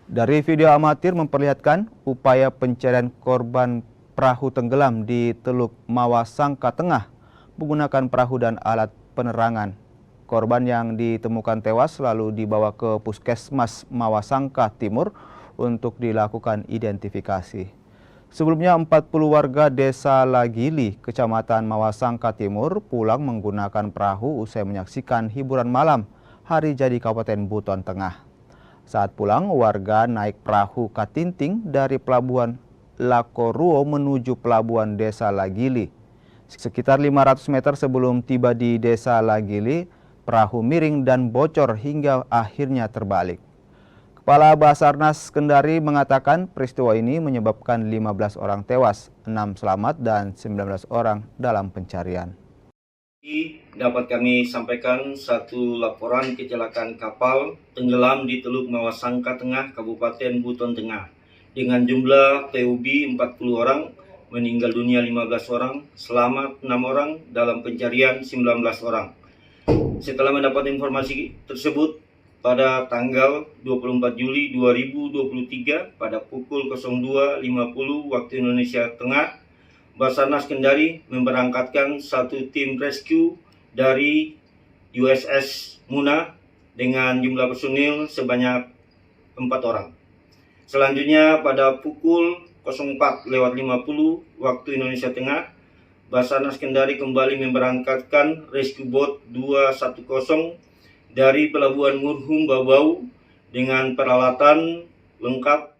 Dari video amatir memperlihatkan upaya pencarian korban perahu tenggelam di Teluk Mawasangka Tengah menggunakan perahu dan alat penerangan. Korban yang ditemukan tewas lalu dibawa ke Puskesmas Mawasangka Timur untuk dilakukan identifikasi. Sebelumnya 40 warga Desa Lagili, Kecamatan Mawasangka Timur pulang menggunakan perahu usai menyaksikan hiburan malam Hari Jadi Kabupaten Buton Tengah. Saat pulang, warga naik perahu Katinting dari Pelabuhan Lakoruo menuju Pelabuhan Desa Lagili. Sekitar 500 meter sebelum tiba di Desa Lagili, perahu miring dan bocor hingga akhirnya terbalik. Kepala Basarnas Kendari mengatakan peristiwa ini menyebabkan 15 orang tewas, 6 selamat dan 19 orang dalam pencarian. Dapat kami sampaikan satu laporan kecelakaan kapal tenggelam di Teluk Mawasangka Tengah, Kabupaten Buton Tengah. Dengan jumlah PUB 40 orang, meninggal dunia 15 orang, selamat 6 orang, dalam pencarian 19 orang. Setelah mendapat informasi tersebut, pada tanggal 24 Juli 2023 pada pukul 02.50 waktu Indonesia Tengah, Basarnas Kendari memberangkatkan satu tim rescue dari USS Muna dengan jumlah personil sebanyak 4 orang. Selanjutnya pada pukul 04.50 waktu Indonesia Tengah, Basarnas Kendari kembali memberangkatkan rescue boat 210 dari Pelabuhan Murhum Babau dengan peralatan lengkap